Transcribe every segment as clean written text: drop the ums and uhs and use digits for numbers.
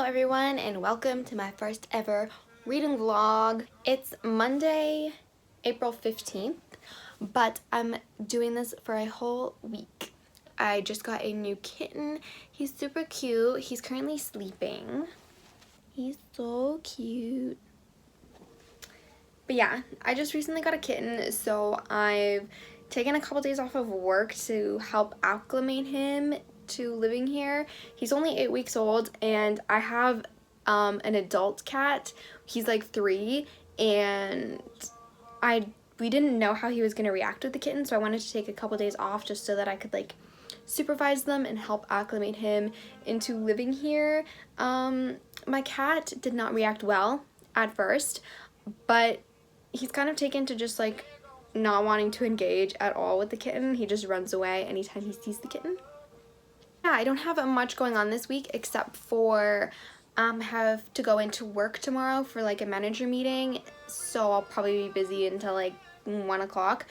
everyone, and welcome to my first ever reading vlog. It's Monday, April 15th, but I'm doing this for a whole week. I just got a new kitten. He's super cute. He's currently sleeping. He's so cute. But yeah, I just recently got a kitten, so I've taken a couple days off of work to help acclimate him to living here. He's only 8 weeks old, and I have an adult cat. He's like 3, and we didn't know how he was gonna react with the kitten, so I wanted to take a couple days off just so that I could like supervise them and help acclimate him into living here. My cat did not react well at first, but he's kind of taken to just like not wanting to engage at all with the kitten. He just runs away anytime he sees the kitten. Yeah, I don't have much going on this week except for have to go into work tomorrow for like a manager meeting, so I'll probably be busy until like 1 o'clock,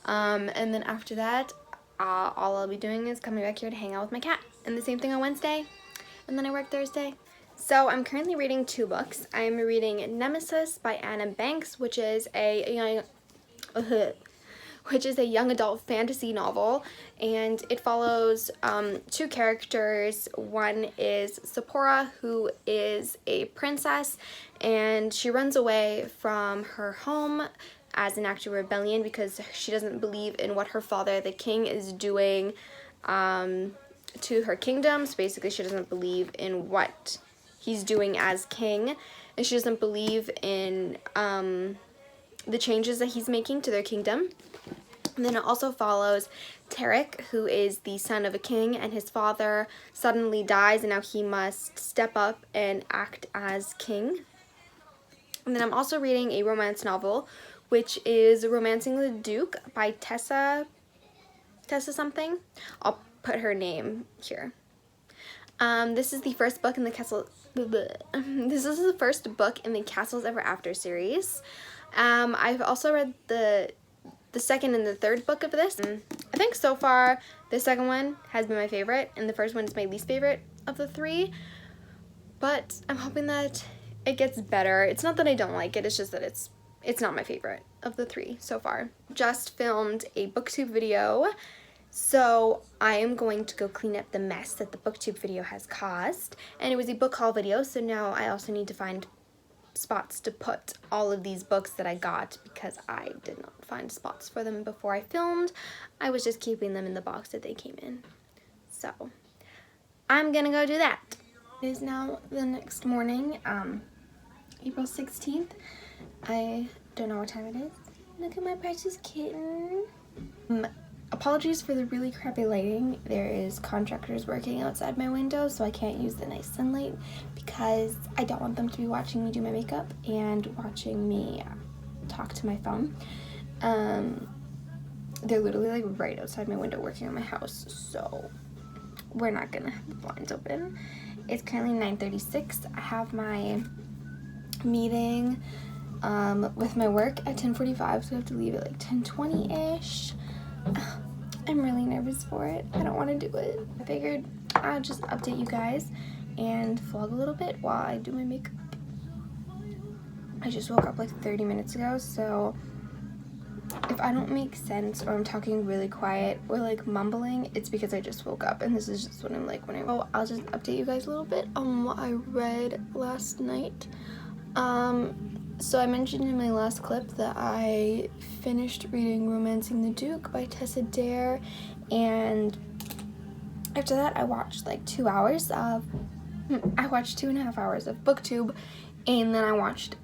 and then after that all I'll be doing is coming back here to hang out with my cat, and the same thing on Wednesday, and then I work Thursday. So I'm currently reading 2 books. I'm reading Nemesis by Anna Banks, which is a young adult fantasy novel, and it follows 2 characters. One is Sephora, who is a princess, and she runs away from her home as an act of rebellion because she doesn't believe in what her father, the king, is doing to her kingdom. So basically she doesn't believe in what he's doing as king, and she doesn't believe in the changes that he's making to their kingdom. And then it also follows Tarek, who is the son of a king, and his father suddenly dies, and now he must step up and act as king. And then I'm also reading a romance novel, which is Romancing the Duke by Tessa something. I'll put her name here. This is the first book in the Castles Ever After series. I've also read the second and the third book of this. I think so far the second one has been my favorite, and the first one is my least favorite of the 3, but I'm hoping that it gets better. It's not that I don't like it, it's just that it's not my favorite of the 3 so far. Just filmed a booktube video, so I am going to go clean up the mess that the booktube video has caused, and it was a book haul video, so now I also need to find spots to put all of these books that I got because I did not find spots for them before I filmed. I was just keeping them in the box that they came in. So I'm gonna go do that. It is now the next morning, April 16th. I don't know what time it is. Look at my precious kitten. Apologies for the really crappy lighting. There is contractors working outside my window, so I can't use the nice sunlight because I don't want them to be watching me do my makeup and watching me talk to my phone. They're literally like right outside my window working on my house, so we're not gonna have the blinds open. It's currently 9:36. I have my meeting with my work at 10:45, so I have to leave at like 10:20-ish. I'm really nervous for it. I don't want to do it. I figured I'd just update you guys and vlog a little bit while I do my makeup. I just woke up like 30 minutes ago, so if I don't make sense or I'm talking really quiet or like mumbling, it's because I just woke up, and this is just what I'm like when I'll just update you guys a little bit on what I read last night. So I mentioned in my last clip that I finished reading Romancing the Duke by Tessa Dare, and after that I watched like 2 hours of, I watched 2.5 hours of BookTube, and then I watched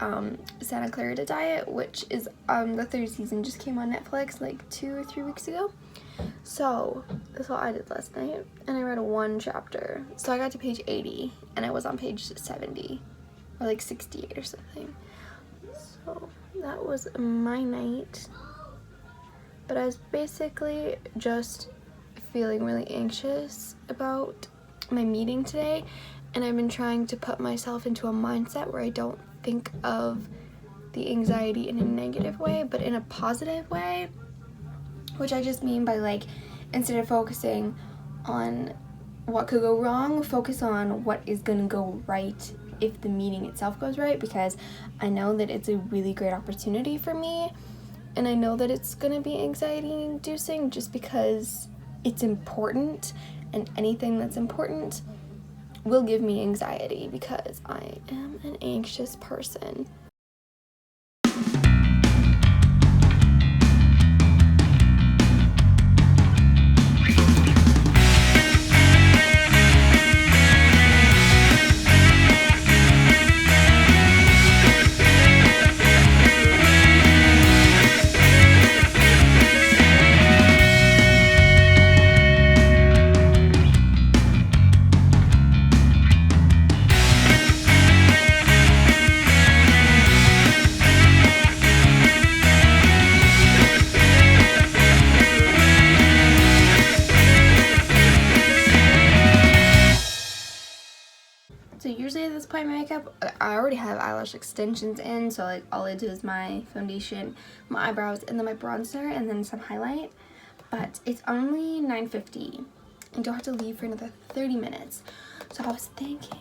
Santa Clarita Diet, which is the 3rd season just came on Netflix like 2 or 3 weeks ago. So that's what I did last night, and I read 1 chapter. So I got to page 80 and I was on page 70 or like 68 or something. So that was my night, but I was basically just feeling really anxious about my meeting today, and I've been trying to put myself into a mindset where I don't think of the anxiety in a negative way, but in a positive way, which I just mean by like, instead of focusing on what could go wrong, focus on what is gonna go right if the meeting itself goes right, because I know that it's a really great opportunity for me, and I know that it's gonna be anxiety inducing just because it's important, and anything that's important will give me anxiety because I am an anxious person. So usually at this point in my makeup, I already have eyelash extensions in, so like all I do is my foundation, my eyebrows, and then my bronzer, and then some highlight. But it's only 9:50, and don't have to leave for another 30 minutes. So I was thinking,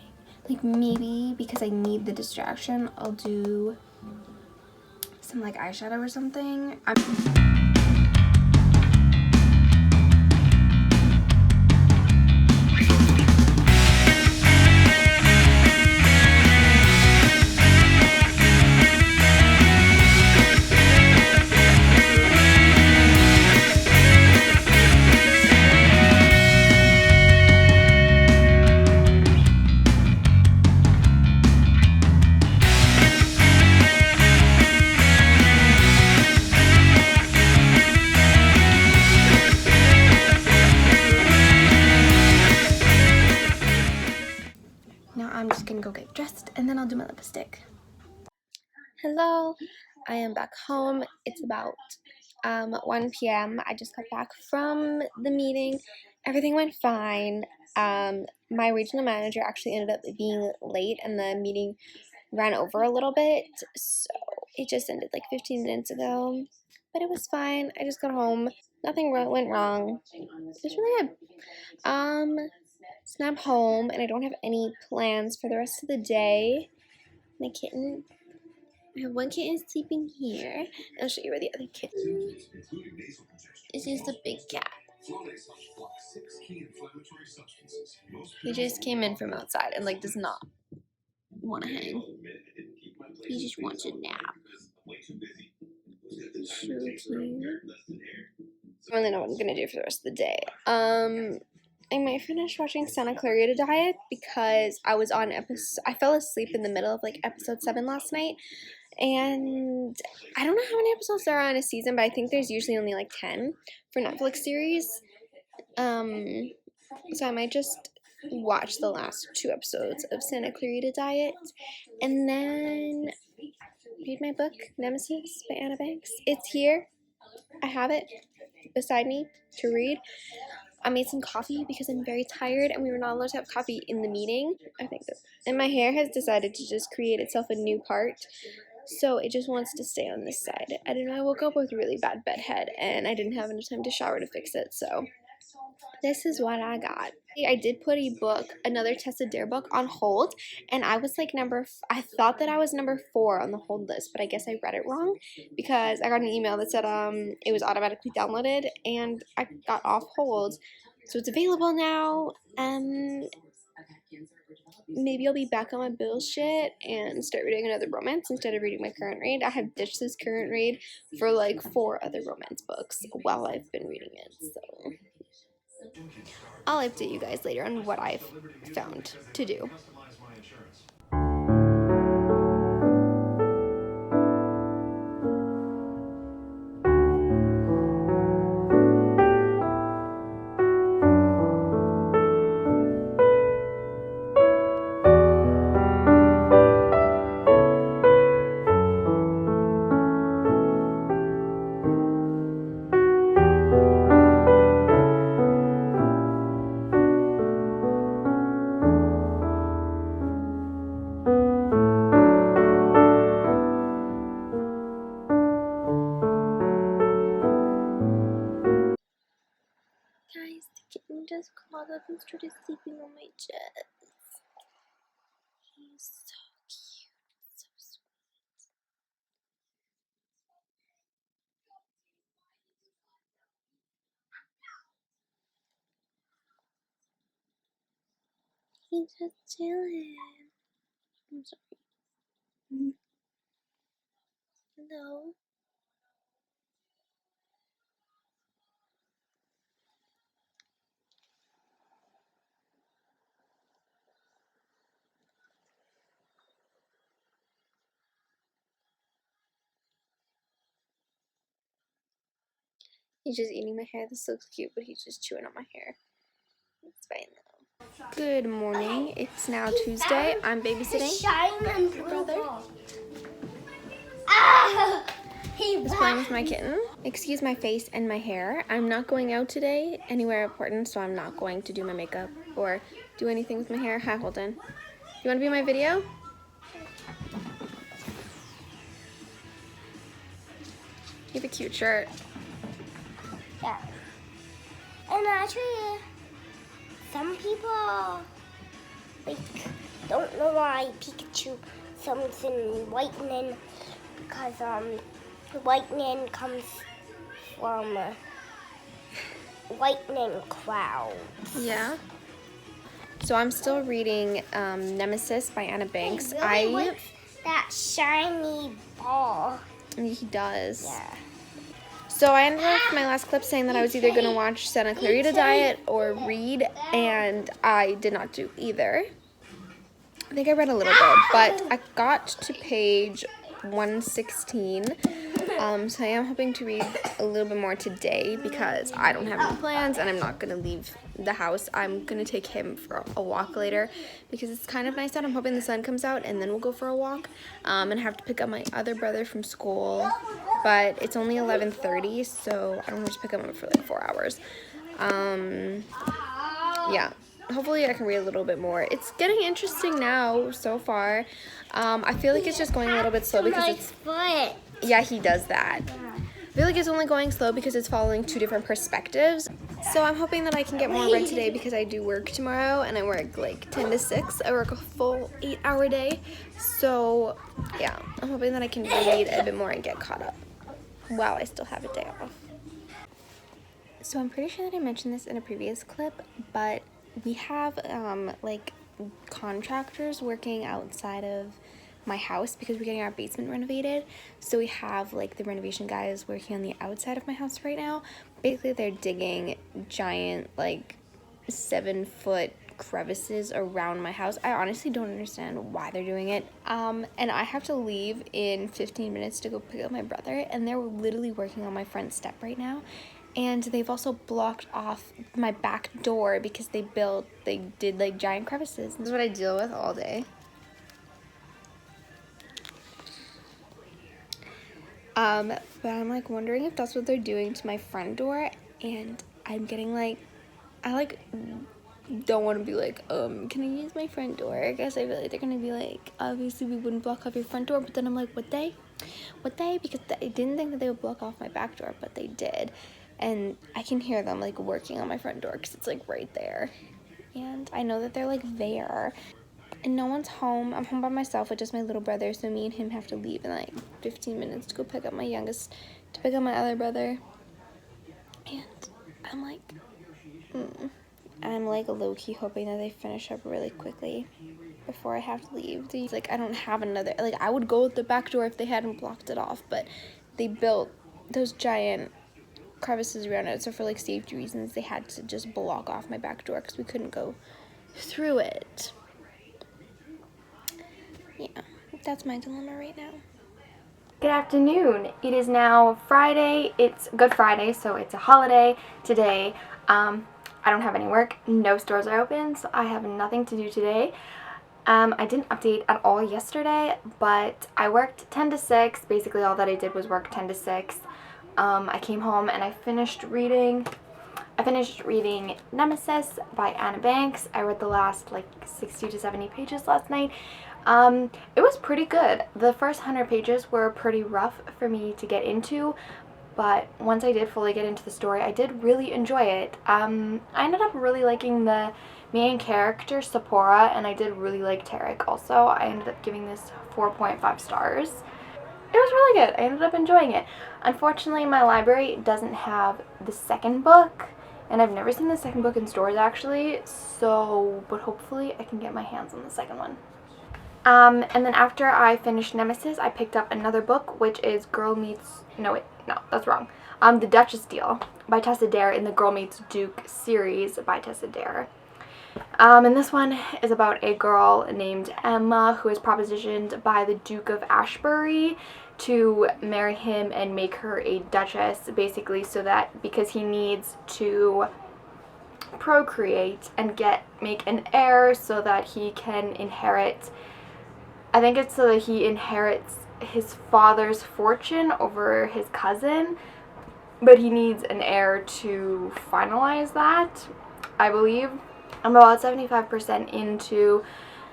like maybe because I need the distraction, I'll do some like eyeshadow or something. Now I'm just gonna go get dressed and then I'll do my lipstick. Hello, I am back home. It's about 1 p.m. I just got back from the meeting. Everything went fine. My regional manager actually ended up being late and the meeting ran over a little bit. So it just ended like 15 minutes ago. But it was fine. I just got home. Nothing went wrong. It's really good. So now I'm home and I don't have any plans for the rest of the day. My kitten, I have one kitten sleeping here. I'll show you where the other kitten is. This is the big cat. He just came in from outside and like does not want to hang. He just wants a nap. So cute. I don't really know what I'm gonna do for the rest of the day. I might finish watching Santa Clarita Diet because I was on I fell asleep in the middle of like episode 7 last night, and I don't know how many episodes there are on a season, but I think there's usually only like 10 for Netflix series. So I might just watch the last 2 episodes of Santa Clarita Diet, and then read my book Nemesis by Anna Banks. It's here. I have it beside me to read. I made some coffee because I'm very tired and we were not allowed to have coffee in the meeting. I think that, and my hair has decided to just create itself a new part. So it just wants to stay on this side. I don't know, I woke up with really bad bedhead and I didn't have enough time to shower to fix it. So this is what I got. I did put a book, another Tessa Dare book, on hold, and I was like I thought that I was number 4 on the hold list, but I guess I read it wrong because I got an email that said it was automatically downloaded and I got off hold. So it's available now. Maybe I'll be back on my bullshit and start reading another romance instead of reading my current read. I have ditched this current read for like 4 other romance books while I've been reading it, so I'll update you guys later on what I've found to do. Guys, the kitten just crawled up and started sleeping on my chest. He's So cute. So sweet. He's just chilling. I'm sorry. Hello. He's just eating my hair. This looks cute, but he's just chewing on my hair. It's fine though. Good morning. It's now Tuesday. I'm babysitting my brother. He's playing with my kitten. Excuse my face and my hair. I'm not going out today anywhere important, so I'm not going to do my makeup or do anything with my hair. Hi, Holden. You want to be in my video? You have a cute shirt. Yeah. And actually, some people like don't know why Pikachu something lightning because lightning comes from lightning clouds. Yeah. So I'm still reading Nemesis by Anna Banks. He really likes that shiny ball. He does. Yeah. So I ended off my last clip saying that I was either going to watch Santa Clarita Diet or read, and I did not do either. I think I read a little bit, but I got to page 116. So I am hoping to read a little bit more today because I don't have any plans and I'm not going to leave the house. I'm going to take him for a walk later because it's kind of nice out. I'm hoping the sun comes out and then we'll go for a walk. And I have to pick up my other brother from school, but it's only 11:30, so I don't want to pick him up for like 4 hours. Yeah. Hopefully I can read a little bit more. It's getting interesting now so far. I feel like it's just going a little bit slow because it's... foot. Yeah, he does that. I feel like it's only going slow because it's following two different perspectives. So I'm hoping that I can get more read today because I do work tomorrow and I work like 10 to 6. I work a full 8-hour day. So yeah, I'm hoping that I can read a bit more and get caught up while I still have a day off. So I'm pretty sure that I mentioned this in a previous clip, but we have like contractors working outside of my house because we're getting our basement renovated. So we have like the renovation guys working on the outside of my house right now. Basically they're digging giant like 7-foot crevices around my house. I honestly don't understand why they're doing it. And I have to leave in 15 minutes to go pick up my brother, and they're literally working on my front step right now. And they've also blocked off my back door because they did like giant crevices. This is what I deal with all day. But I'm like wondering if that's what they're doing to my front door, and I'm getting like, I like don't want to be like, can I use my front door? I guess I feel like they're gonna be like, obviously we wouldn't block off your front door, but then I'm like, would they? Because I didn't think that they would block off my back door, but they did. And I can hear them like working on my front door because it's like right there. And I know that they're like there. And no one's home. I'm home by myself with just my little brother, so me and him have to leave in like 15 minutes to go pick up my youngest, to pick up my other brother. And I'm like, I'm like low-key hoping that they finish up really quickly before I have to leave. It's like I don't have another, like I would go with the back door if they hadn't blocked it off, but they built those giant crevices around it, so for like safety reasons they had to just block off my back door because we couldn't go through it. Yeah, that's my dilemma right now. Good afternoon. It is now Friday. It's Good Friday, so it's a holiday today. I don't have any work. No stores are open, so I have nothing to do today. I didn't update at all yesterday, but I worked 10 to 6. Basically, all that I did was work 10 to 6. I came home and I finished reading Nemesis by Anna Banks. I read the last like 60 to 70 pages last night. It was pretty good. The first 100 pages were pretty rough for me to get into, but once I did fully get into the story, I did really enjoy it. I ended up really liking the main character, Sephora, and I did really like Tarek also. I ended up giving this 4.5 stars. It was really good. I ended up enjoying it. Unfortunately, my library doesn't have the second book, and I've never seen the second book in stores actually, so, but hopefully I can get my hands on the second one. And then after I finished Nemesis, I picked up another book, which is no, that's wrong. The Duchess Deal by Tessa Dare in the Girl Meets Duke series by Tessa Dare. And this one is about a girl named Emma who is propositioned by the Duke of Ashbury to marry him and make her a duchess, basically, so that because he needs to procreate and make an heir so that he can inherit, I think it's so that he inherits his father's fortune over his cousin, but he needs an heir to finalize that, I believe. I'm about 75% into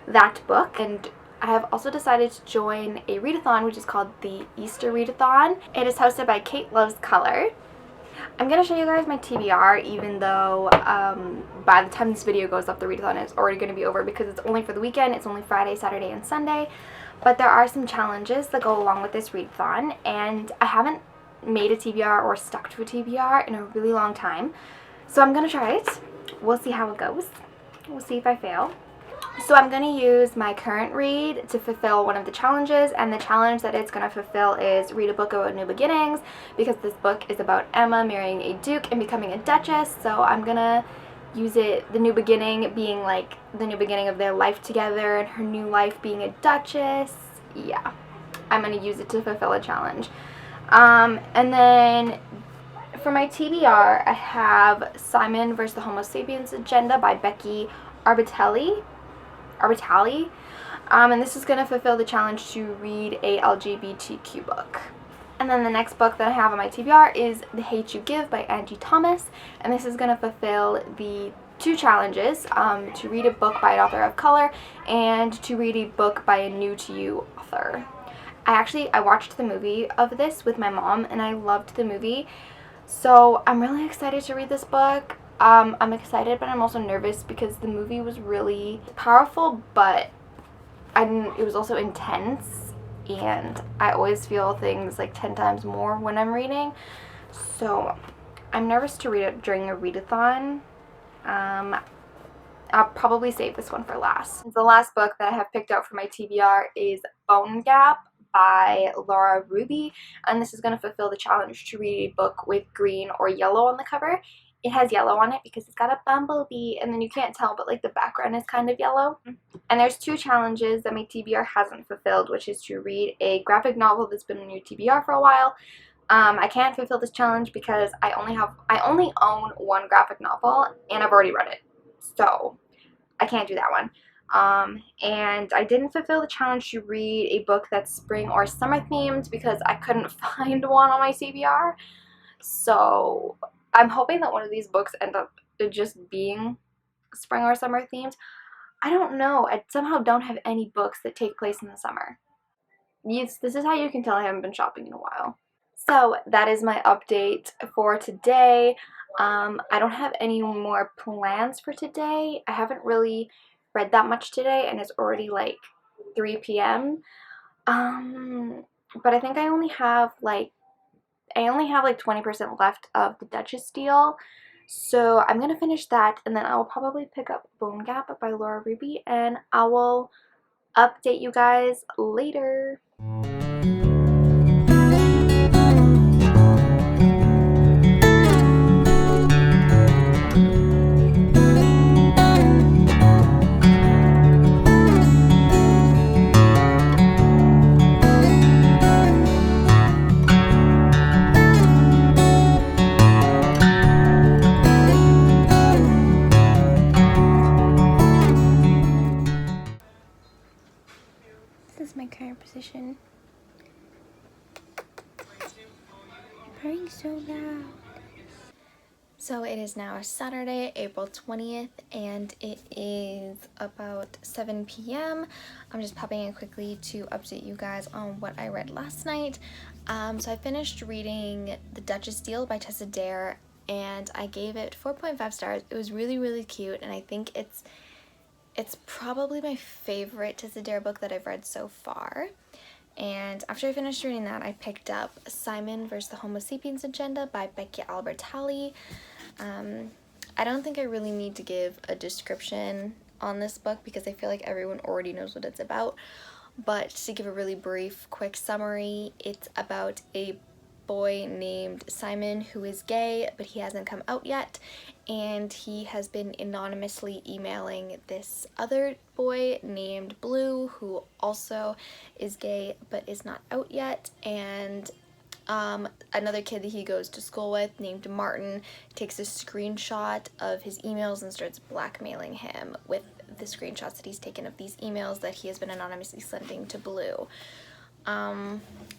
that book, and I have also decided to join a readathon, which is called the Easter Readathon. It is hosted by Kate Loves Color. I'm going to show you guys my TBR, even though by the time this video goes up, the readathon is already going to be over because it's only for the weekend. It's only Friday, Saturday, and Sunday. But there are some challenges that go along with this readathon, and I haven't made a TBR or stuck to a TBR in a really long time. So I'm going to try it. We'll see how it goes. We'll see if I fail. So I'm going to use my current read to fulfill one of the challenges, and the challenge that it's going to fulfill is read a book about new beginnings, because this book is about Emma marrying a duke and becoming a duchess. So I'm going to use the new beginning being like the new beginning of their life together and her new life being a duchess. Yeah, I'm going to use it to fulfill a challenge. And then for my TBR, I have Simon vs. the Homo Sapiens Agenda by Becky Arbitelli. And this is going to fulfill the challenge to read a LGBTQ book. And then the next book that I have on my TBR is The Hate You Give by Angie Thomas, and this is going to fulfill the two challenges, to read a book by an author of color and to read a book by a new to you author. I watched the movie of this with my mom, and I loved the movie, so I'm really excited to read this book. I'm excited, but I'm also nervous because the movie was really powerful, but it was also intense, and I always feel things like 10 times more when I'm reading, so I'm nervous to read it during a readathon. I'll probably save this one for last. The last book that I have picked out for my TBR is Bone Gap by Laura Ruby, and this is going to fulfill the challenge to read a book with green or yellow on the cover. It has yellow on it because it's got a bumblebee, and then you can't tell, but like the background is kind of yellow. And there's two challenges that my TBR hasn't fulfilled, which is to read a graphic novel that's been on your TBR for a while. I can't fulfill this challenge because I only own one graphic novel, and I've already read it, so I can't do that one. And I didn't fulfill the challenge to read a book that's spring or summer themed because I couldn't find one on my TBR. So I'm hoping that one of these books end up just being spring or summer themed. I don't know. I somehow don't have any books that take place in the summer. Yes, this is how you can tell I haven't been shopping in a while. So that is my update for today. I don't have any more plans for today. I haven't really read that much today, and it's already like 3 p.m. But I think I only have like 20% left of the Duchess Deal. So I'm going to finish that, and then I will probably pick up Bone Gap by Laura Ruby, and I will update you guys later. This is my current position. Purring so loud. So it is now Saturday, April 20th, and it is about 7 p.m. I'm just popping in quickly to update you guys on what I read last night. So I finished reading The Duchess Deal by Tessa Dare and I gave it 4.5 stars. It was really, really cute, and I think it's probably my favorite Tisadera book that I've read so far. And after I finished reading that, I picked up Simon vs. the Homo Sapiens Agenda by Becky Albertalli. I don't think I really need to give a description on this book because I feel like everyone already knows what it's about. But to give a really brief, quick summary, it's about a boy named Simon who is gay, but he hasn't come out yet, and he has been anonymously emailing this other boy named Blue who also is gay but is not out yet, and another kid that he goes to school with named Martin takes a screenshot of his emails and starts blackmailing him with the screenshots that he's taken of these emails that he has been anonymously sending to Blue.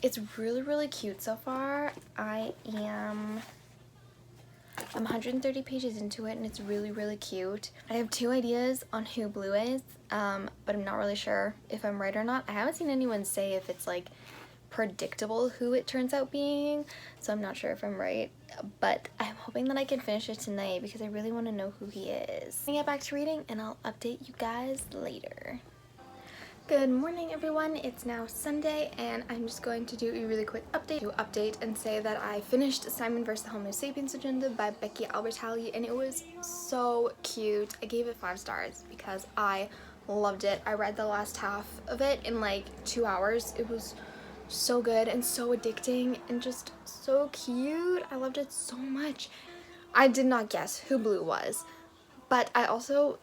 It's really, really cute so far. I'm 130 pages into it, and it's really, really cute. I have 2 ideas on who Blue is, but I'm not really sure if I'm right or not. I haven't seen anyone say if it's like predictable who it turns out being, so I'm not sure if I'm right, but I'm hoping that I can finish it tonight because I really want to know who he is. I'll get back to reading and I'll update you guys later. Good morning, everyone. It's now Sunday, and I'm just going to do a really quick update and say that I finished Simon vs. the Homo Sapiens Agenda by Becky Albertalli, and it was so cute. I gave it 5 stars because I loved it. I read the last half of it in like 2 hours. It was so good and so addicting and just so cute. I loved it so much. I did not guess who Blue was, but I also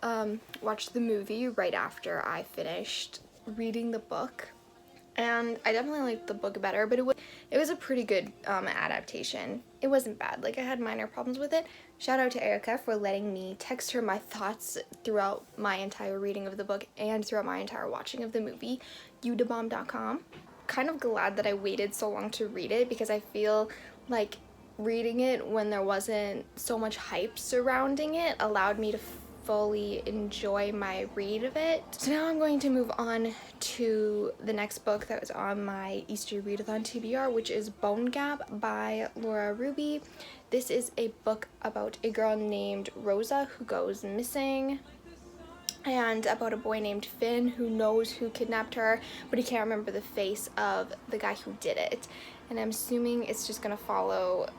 watched the movie right after I finished reading the book, and I definitely liked the book better, but it was a pretty good adaptation. It wasn't bad. Like, I had minor problems with it. Shout out to Erica for letting me text her my thoughts throughout my entire reading of the book and throughout my entire watching of the movie, udabomb.com. Kind of glad that I waited so long to read it because I feel like reading it when there wasn't so much hype surrounding it allowed me to fully enjoy my read of it. So now I'm going to move on to the next book that was on my Easter readathon TBR, which is Bone Gap by Laura Ruby. This is a book about a girl named Rosa who goes missing, and about a boy named Finn who knows who kidnapped her, but he can't remember the face of the guy who did it. And I'm assuming it's just gonna follow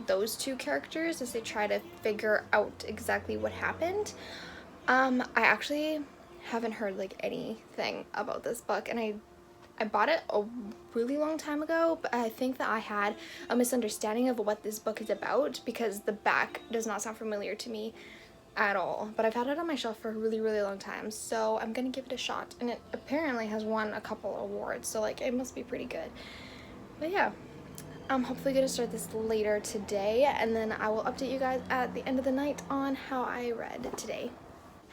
those 2 characters as they try to figure out exactly what happened. I actually haven't heard like anything about this book, and I bought it a really long time ago, but I think that I had a misunderstanding of what this book is about because the back does not sound familiar to me at all, but I've had it on my shelf for a really, really long time, so I'm gonna give it a shot. And it apparently has won a couple awards, so like it must be pretty good. But yeah, I'm hopefully gonna start this later today, and then I will update you guys at the end of the night on how I read today.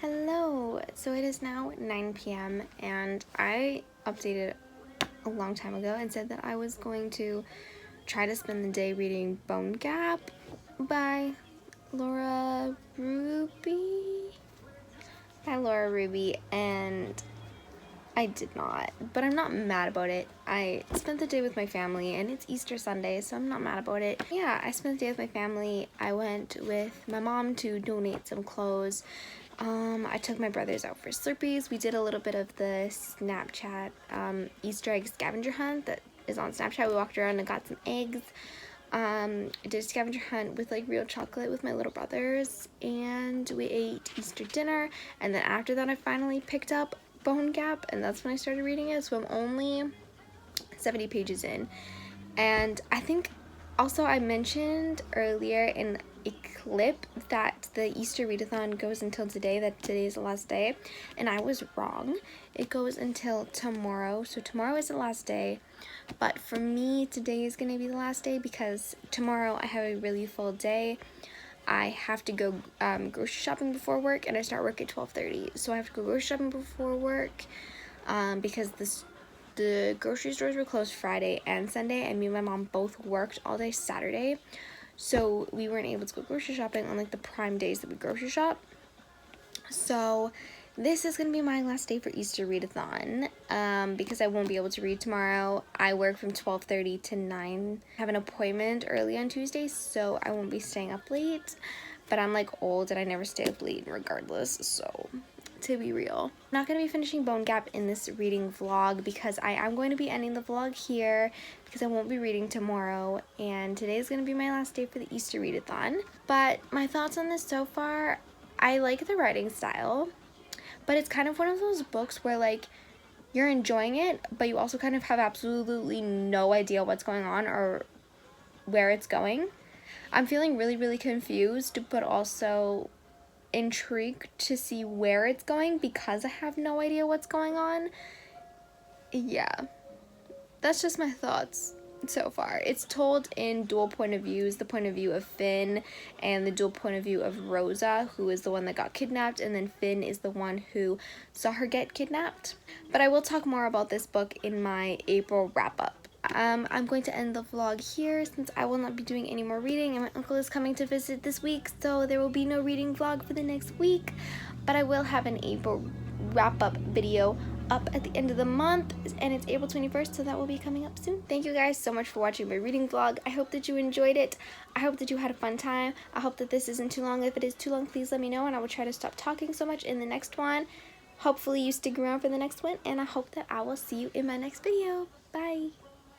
Hello, so it is now 9 p.m. and I updated a long time ago and said that I was going to try to spend the day reading Bone Gap by Laura Ruby, and I did not, but I'm not mad about it. I spent the day with my family, and it's Easter Sunday, so I'm not mad about it. Yeah, I spent the day with my family. I went with my mom to donate some clothes. I took my brothers out for Slurpees. We did a little bit of the Snapchat Easter egg scavenger hunt that is on Snapchat. We walked around and got some eggs. I did a scavenger hunt with like real chocolate with my little brothers, and we ate Easter dinner, and then after that I finally picked up Bone Gap, and that's when I started reading it. So I'm only 70 pages in, and I think also I mentioned earlier in a clip that the Easter readathon goes until today, that today is the last day, and I was wrong. It goes until tomorrow, so tomorrow is the last day. But for me, today is going to be the last day because tomorrow I have a really full day. I have to go grocery shopping before work, and I start work at 12:30. So I have to go grocery shopping before work because the grocery stores were closed Friday and Sunday, and me and my mom both worked all day Saturday. So we weren't able to go grocery shopping on like the prime days that we grocery shop. So this is gonna be my last day for Easter readathon because I won't be able to read tomorrow. I work from 12:30 to 9. I have an appointment early on Tuesday, so I won't be staying up late. But I'm like old and I never stay up late regardless, so to be real. I'm not going to be finishing Bone Gap in this reading vlog because I am going to be ending the vlog here because I won't be reading tomorrow, and today is going to be my last day for the Easter readathon. But my thoughts on this so far, I like the writing style, but it's kind of one of those books where like you're enjoying it, but you also kind of have absolutely no idea what's going on or where it's going. I'm feeling really, really confused, but also intrigued to see where it's going because I have no idea what's going on. Yeah, that's just my thoughts so far. It's told in dual point of views, the point of view of Finn and the dual point of view of Rosa, who is the one that got kidnapped, and then Finn is the one who saw her get kidnapped. But I will talk more about this book in my April wrap-up. I'm going to end the vlog here since I will not be doing any more reading, and my uncle is coming to visit this week, so there will be no reading vlog for the next week. But I will have an April wrap-up video up at the end of the month, and it's April 21st, so that will be coming up soon. Thank you guys so much for watching my reading vlog. I hope that you enjoyed it. I hope that you had a fun time. I hope that this isn't too long. If it is too long, please let me know, and I will try to stop talking so much in the next one. Hopefully you stick around for the next one, and I hope that I will see you in my next video. Bye!